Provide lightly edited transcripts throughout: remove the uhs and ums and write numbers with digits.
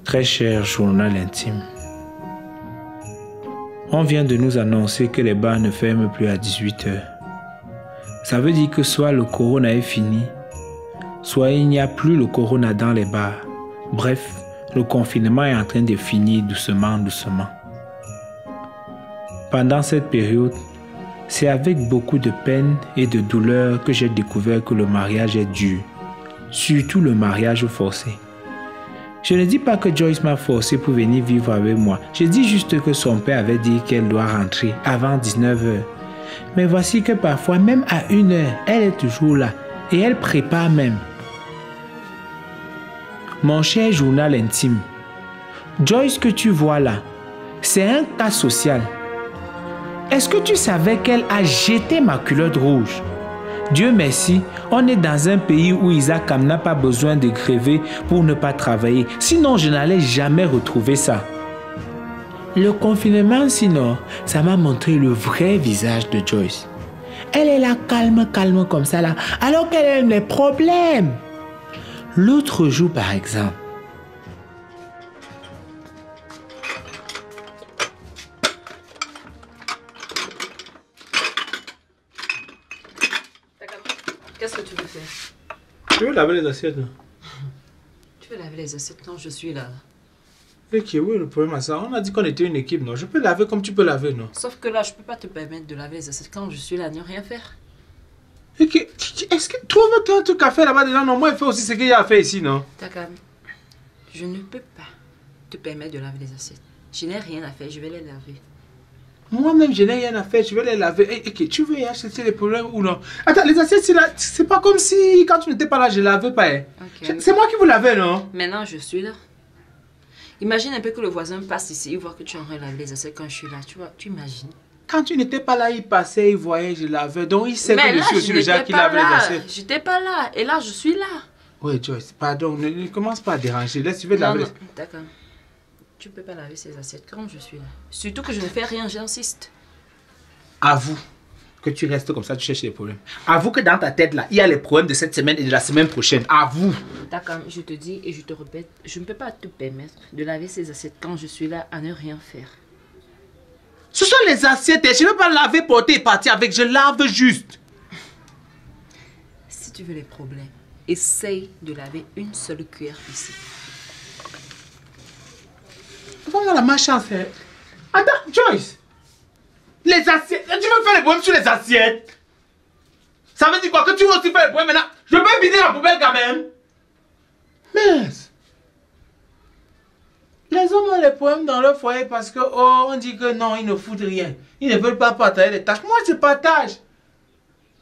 Très cher journal intime. On vient de nous annoncer que les bars ne ferment plus à 18 h. Ça veut dire que soit le corona est fini, soit il n'y a plus le corona dans les bars. Bref, le confinement est en train de finir doucement. Pendant cette période, c'est avec beaucoup de peine et de douleur que j'ai découvert que le mariage est dur, surtout le mariage forcé. Je ne dis pas que Joyce m'a forcé pour venir vivre avec moi. Je dis juste que son père avait dit qu'elle doit rentrer avant 19 h. Mais voici que parfois, même à 1 h, elle est toujours là et elle prépare même. Mon cher journal intime, Joyce que tu vois là, c'est un cas social. Est-ce que tu savais qu'elle a jeté ma culotte rouge? Dieu merci, on est dans un pays où Isaac n'a pas besoin de gréver pour ne pas travailler. Sinon, je n'allais jamais retrouver ça. Le confinement, sinon, ça m'a montré le vrai visage de Joyce. Elle est là, calme comme ça, là, alors qu'elle a des problèmes. L'autre jour, par exemple, qu'est-ce que tu veux faire? je veux laver les assiettes. Tu veux laver les assiettes quand je suis là? Ok, oui, le problème à ça, on a dit qu'on était une équipe, non? Je peux laver comme tu peux laver, non? Sauf que là, je peux pas te permettre de laver les assiettes quand je suis là, ne rien faire. Ok, est-ce que trouve-toi un truc à faire là-bas déjà? Non, moi, il fait aussi ce qu'il y a à faire ici, non? Takam, je ne peux pas te permettre de laver les assiettes. Je n'ai rien à faire, je vais les laver. Moi-même, je n'ai rien à faire, je vais les laver. Ok, tu veux y acheter les problèmes ou non? Attends, les assiettes, c'est pas comme si quand tu n'étais pas là, je lavais pas. Hein. Okay. C'est moi qui vous lavais, non? Maintenant, je suis là. Imagine un peu que le voisin passe ici, il voit que tu es en train de laver les assiettes quand je suis là. Tu vois, tu imagines? Quand tu n'étais pas là, il passait, il voyait, je lavais. Donc, il sait que je suis aussi le gars qui lave les assiettes. J'étais pas là. Et là, je suis là. Oui, Joyce, pardon, ne commence pas à déranger. Laisse, tu veux laver. Non, d'accord. Tu peux pas laver ces assiettes quand je suis là. Surtout que je ne fais rien, j'insiste. Avoue que tu restes comme ça, tu cherches les problèmes. Avoue que dans ta tête, là, il y a les problèmes de cette semaine et de la semaine prochaine. Avoue. D'accord, je te dis et je te répète, je ne peux pas te permettre de laver ces assiettes quand je suis là à ne rien faire. Ce sont les assiettes, je ne veux pas laver, porter et partir avec, je lave juste. Si tu veux les problèmes, essaye de laver une seule cuillère ici. Voilà la malchance. Attends, Joyce. Les assiettes, tu veux faire les problèmes sur les assiettes? Ça veut dire quoi? Que tu veux aussi faire les problèmes maintenant? Je peux vider la poubelle quand même. Mais les hommes ont les problèmes dans leur foyer parce que, oh, on dit que non, ils ne foutent rien. Ils ne veulent pas partager les tâches. Moi, je partage.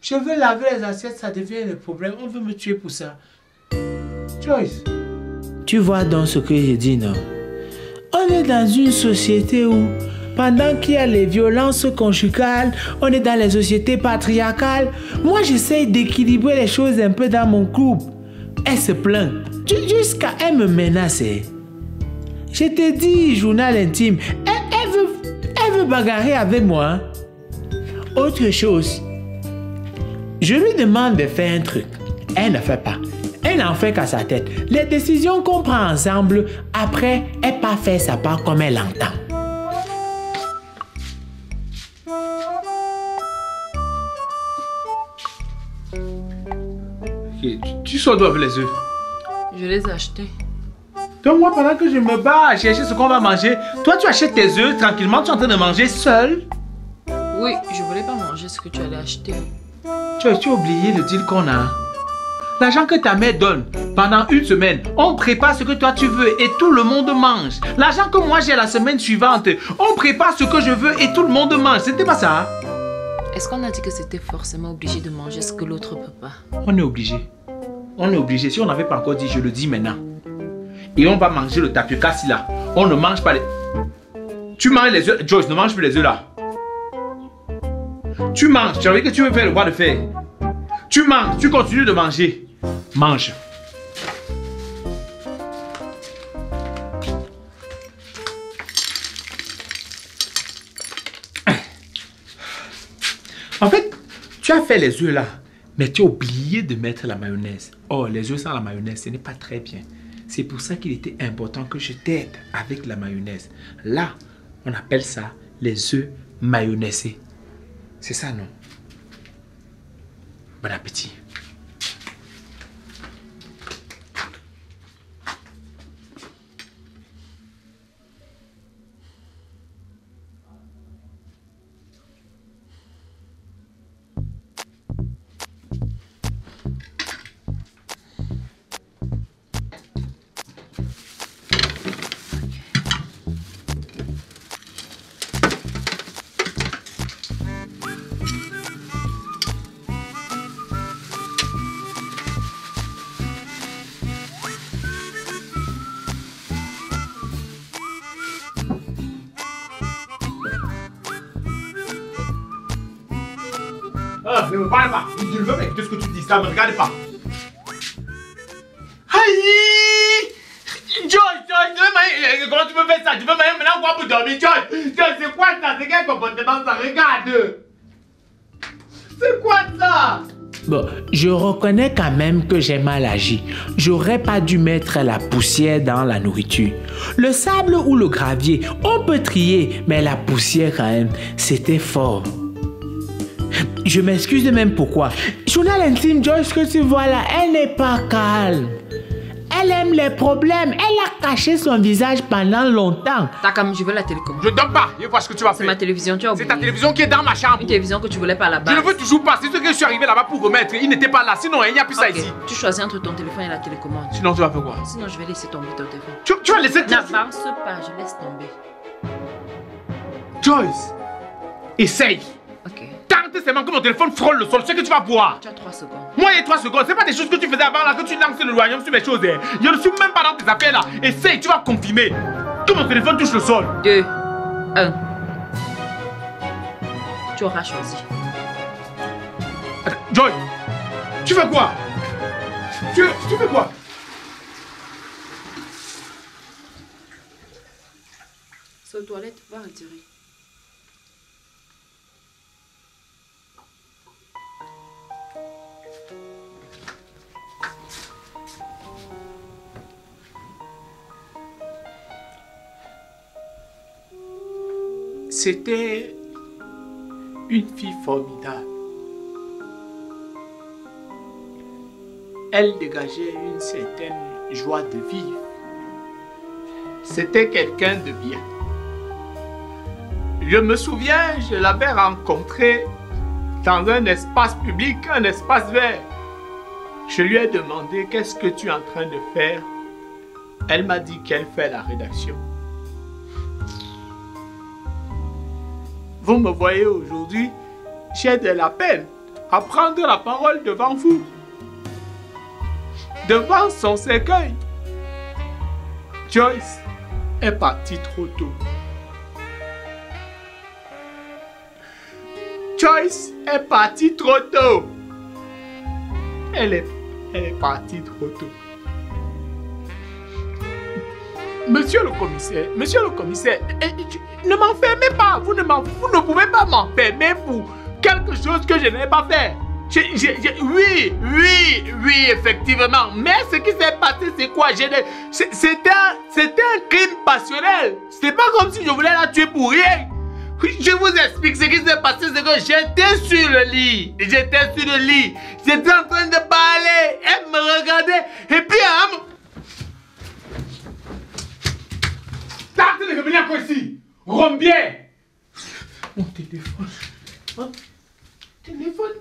Je veux laver les assiettes, ça devient le problème. On veut me tuer pour ça. Joyce. Tu vois donc ce que j'ai dit, non? On est dans une société où, pendant qu'il y a les violences conjugales, on est dans les sociétés patriarcales. Moi, j'essaye d'équilibrer les choses un peu dans mon couple. Elle se plaint. Jusqu'à elle me menace. Je te dis, journal intime, elle veut bagarrer avec moi. Autre chose, je lui demande de faire un truc. Elle ne fait pas. Elle n'en fait qu'à sa tête. Les décisions qu'on prend ensemble, après, elle pas faire sa part comme elle entend. Okay, tu sors d'où avec les œufs? Je les ai achetés. Donc moi, pendant que je me bats à chercher ce qu'on va manger, toi tu achètes tes œufs tranquillement, tu es en train de manger seul? Oui, je voulais pas manger ce que tu allais acheter. Tu as oublié le deal qu'on a? L'argent que ta mère donne pendant une semaine, on prépare ce que toi tu veux et tout le monde mange. L'argent que moi j'ai la semaine suivante, on prépare ce que je veux et tout le monde mange. C'était pas ça? Est-ce qu'on a dit que c'était forcément obligé de manger ce que l'autre peut pas? On est obligé. On est obligé. Si on n'avait pas encore dit, je le dis maintenant. Et on va manger le tapioca là. On ne mange pas les... Tu manges les œufs. Joyce, ne mange plus les œufs là. Tu manges. Tu avais que tu veux faire le bois de fer. Tu manges. Tu continues de manger. Mange. En fait, tu as fait les œufs là, mais tu as oublié de mettre la mayonnaise. Oh, les œufs sans la mayonnaise, ce n'est pas très bien. C'est pour ça qu'il était important que je t'aide avec la mayonnaise. Là, on appelle ça les œufs mayonnaisés. C'est ça, non? Bon appétit. Ne me parle pas. Je ne veux pas écouter ce que tu dis. Ça ne me regarde pas. Aïe! Joyce, comment tu me fais ça? Tu veux maintenant quoi pour dormir, Joyce? Joyce, c'est quoi ça? C'est quel comportement ça? Regarde! C'est quoi ça? Bon, je reconnais quand même que j'ai mal agi. J'aurais pas dû mettre la poussière dans la nourriture. Le sable ou le gravier, on peut trier, mais la poussière quand même, c'était fort. Je m'excuse de même pourquoi. Journal intime Joyce que tu vois là, elle n'est pas calme. Elle aime les problèmes. Elle a caché son visage pendant longtemps. Takam, je veux la télécommande. Je ne donne pas. Je vois ce que tu vas faire. C'est ma télévision, tu as oublié. C'est ta télévision qui est dans ma chambre. Une télévision que tu voulais pas à la base. Je ne veux toujours pas. C'est ce que je suis arrivé là-bas pour remettre. Il n'était pas là. Sinon, il n'y a plus ça ici. Tu choisis entre ton téléphone et la télécommande. Sinon, tu vas faire quoi? Sinon, je vais laisser tomber ton téléphone. Tu vas laisser... N'avance pas, je laisse tomber. Joyce, essaye. Ok. Tente seulement que mon téléphone frôle le sol. Ce que tu vas voir. Tu as 3 secondes. Moi, il y a 3 secondes. C'est pas des choses que tu faisais avant là, que tu lances le royaume sur mes choses. Hein. Je ne suis même pas dans tes affaires là. Essaye, tu vas confirmer que mon téléphone touche le sol. 2, 1. Tu auras choisi. Attends, Joy, tu fais quoi? Tu fais quoi? C'est aux toilettes, va retirer. C'était une fille formidable. Elle dégageait une certaine joie de vivre. C'était quelqu'un de bien. Je me souviens, je l'avais rencontrée dans un espace public, un espace vert. Je lui ai demandé qu'est-ce que tu es en train de faire. Elle m'a dit qu'elle fait la rédaction. Vous me voyez aujourd'hui, j'ai de la peine à prendre la parole devant vous. Devant son cercueil. Joyce est partie trop tôt. Joyce est partie trop tôt. Elle est partie trop tôt. Monsieur le commissaire, ne m'enfermez pas. Vous ne pouvez pas m'enfermer pour quelque chose que je n'ai pas fait. Oui, effectivement. Mais ce qui s'est passé, c'est quoi? C'était un crime passionnel. C'est pas comme si je voulais la tuer pour rien. Je vous explique ce qui s'est passé, c'est que j'étais sur le lit. J'étais en train de parler. Elle me regardait. Et puis, t'as de revenir encore ici. Rombier. Mon téléphone. Mon téléphone.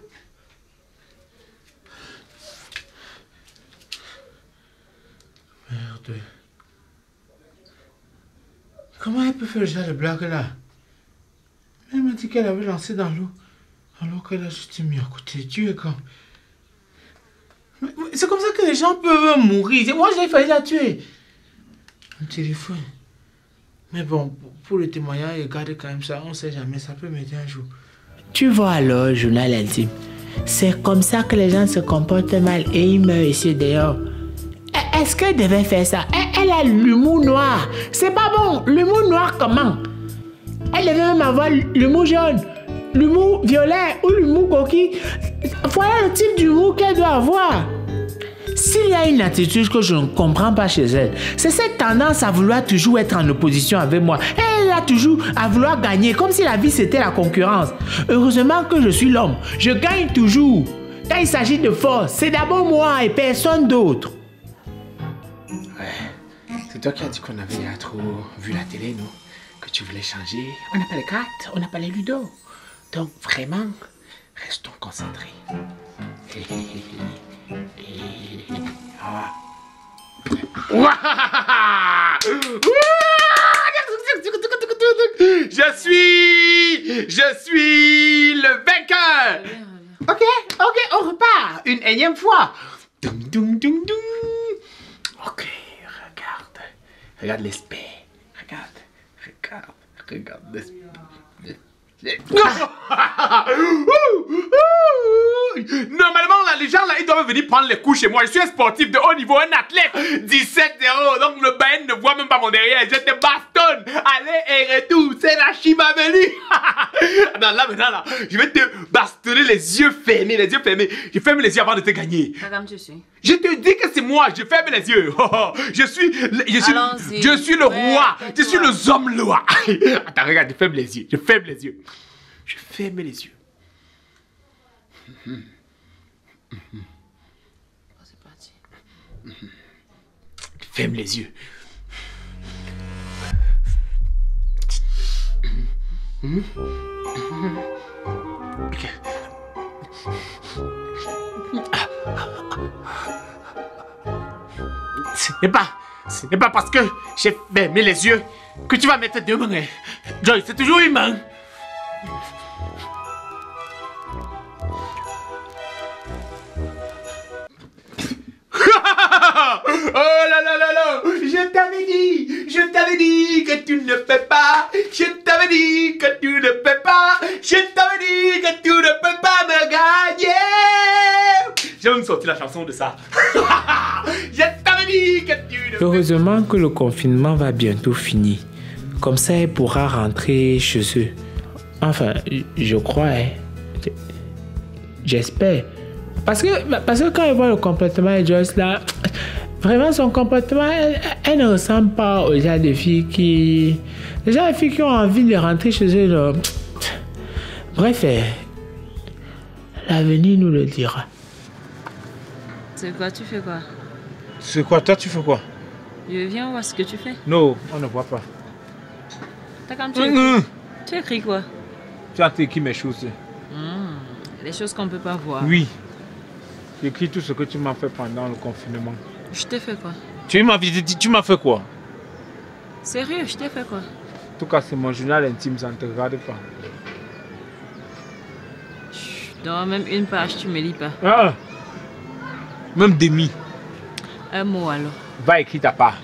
Merde. Comment elle peut faire ça, le blague là? Elle m'a dit qu'elle avait lancé dans l'eau, alors qu'elle a juste mis à côté. Dieu est comme... C'est comme ça que les gens peuvent mourir. Moi, j'ai failli la tuer. Mon téléphone. Mais bon, pour le témoignage, regarde quand même ça. On ne sait jamais, ça peut m'aider un jour. Tu vois alors, journal intime. C'est comme ça que les gens se comportent mal et ils meurent ici dehors. Est-ce qu'elle devait faire ça? Elle a l'humour noir. C'est pas bon. L'humour noir comment? Elle devait même avoir l'humour jaune, l'humour violet ou l'humour coquille. Voilà le type d'humour qu'elle doit avoir. s'il y a une attitude que je ne comprends pas chez elle, c'est cette tendance à vouloir toujours être en opposition avec moi. Elle a toujours à vouloir gagner, comme si la vie c'était la concurrence. Heureusement que je suis l'homme. Je gagne toujours. Quand il s'agit de force, c'est d'abord moi et personne d'autre. Ouais. C'est toi qui as dit qu'on avait trop vu la télé, non? Que tu voulais changer. On n'a pas les cartes, on n'a pas les ludo. Donc vraiment, restons concentrés. Je suis le vainqueur. Ok, on repart une énième fois. Dum, dum, dum, dum. Ok, regarde l'esprit. Regarde l'esprit. Normalement, là, les gens là, ils doivent venir prendre les coups chez moi. Je suis un sportif de haut niveau, un athlète. 17-0. Donc le Bayern ne voit même pas mon derrière. Je te bastonne. Aller et retour. C'est la chimavelu. Non, là, maintenant, là, je vais te bastonner les yeux fermés. Je ferme les yeux avant de te gagner. Comme tu suis. Je te dis que c'est moi. Je ferme les yeux. Je suis le roi. Je suis le homme-loi. Attends, regarde, je ferme les yeux. Je ferme les yeux. C'est parti. Ferme les yeux. Ok. Ce n'est pas parce que j'ai fermé les yeux que tu vas mettre deux mains. Joy, c'est toujours une main. Oh là là là là! Je t'avais dit que tu ne peux pas. Je t'avais dit que tu ne peux pas. Je t'avais dit que tu ne peux pas me gagner. J'ai même sorti la chanson de ça. Je t'avais dit que tu ne peux pas. Heureusement que le confinement va bientôt finir. Comme ça, elle pourra rentrer chez eux. Enfin, je crois, hein. J'espère. Parce que quand elle voit le comportement de Joyce là, vraiment son comportement, elle ne ressemble pas aux gens de filles qui... Les gens de filles qui ont envie de rentrer chez eux. Là. Bref, l'avenir nous le dira. C'est quoi, tu fais quoi? C'est quoi, toi tu fais quoi? Je viens voir ce que tu fais. Non, on ne voit pas. T'as comme tu écris. Tu écris quoi? Tu as écrit mes choses. Les choses qu'on ne peut pas voir. Oui. J'écris tout ce que tu m'as fait pendant le confinement. Je t'ai fait quoi? Tu m'as visité, tu m'as fait quoi? Sérieux, je t'ai fait quoi? En tout cas, c'est mon journal intime, ça ne te regarde pas. Dans même une page, tu me lis pas. Ah, même demi. Un mot alors. Va écrire ta part.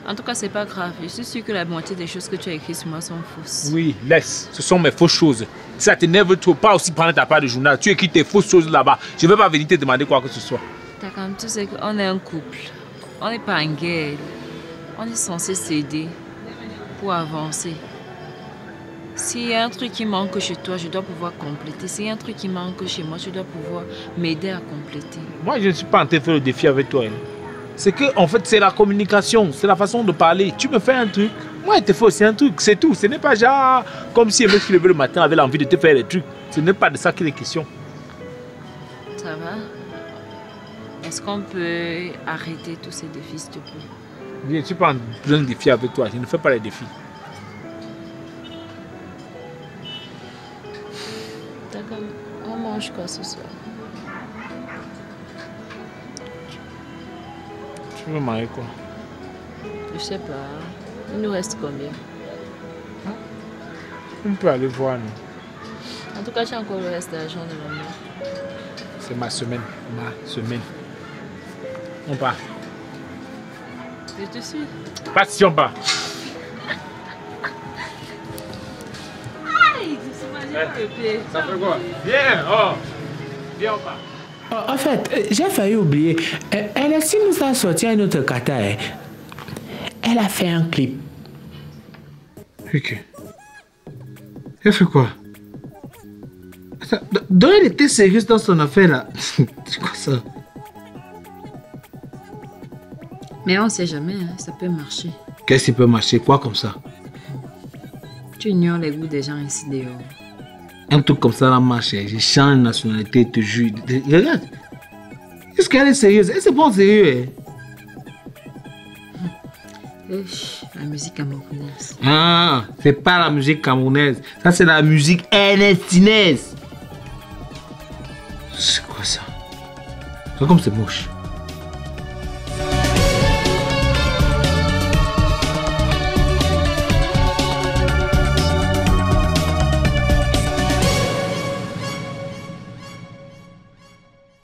En tout cas, c'est pas grave. Je suis sûre que la moitié des choses que tu as écrites sur moi sont fausses. Oui, laisse. Ce sont mes fausses choses. Si ça t'énerve trop, pas aussi prendre ta part de journal. Tu écris tes fausses choses là-bas. Je ne vais pas venir te demander quoi que ce soit. Takam, tu sais qu'on est un couple. On n'est pas en guerre. On est censé s'aider pour avancer. S'il y a un truc qui manque chez toi, je dois pouvoir compléter. S'il y a un truc qui manque chez moi, tu dois pouvoir m'aider à compléter. Moi, je ne suis pas en train de faire le défi avec toi. Hein. C'est que, en fait, c'est la communication, c'est la façon de parler. Tu me fais un truc, moi, je te fais aussi un truc, c'est tout. Ce n'est pas genre comme si un mec qui levait le matin avait l'envie de te faire des trucs. Ce n'est pas de ça qu'il est question. Ça va? Est-ce qu'on peut arrêter tous ces défis, s'il te plaît? Je ne suis pas en plein défi avec toi, je ne fais pas les défis. D'accord, on mange quoi ce soir? Tu veux manger quoi? Je sais pas. Il nous reste combien? On peut aller voir, non? En tout cas, j'ai encore le reste d'argent de maman. C'est ma semaine. On part. Je te suis. Pas si on part. Aïe, Ça fait quoi? Viens, oh! Viens, on part. En fait, j'ai failli oublier. Elle a si nous a sorti un autre kata. Elle a fait un clip. Ok. Elle fait quoi? Donc elle était sérieuse dans son affaire là. C'est quoi ça? Mais on sait jamais, hein, ça peut marcher. Qu'est-ce qui peut marcher? Quoi comme ça? Tu ignores les goûts des gens ici dehors. Un truc comme ça là marche. Je change de nationalité, te jure. Regarde. Est-ce qu'elle est sérieuse? Elle se prend sérieux. La musique camerounaise. Ah, c'est pas la musique camerounaise. Ça, c'est la musique ernestinaise. C'est quoi ça? C'est comme c'est moche.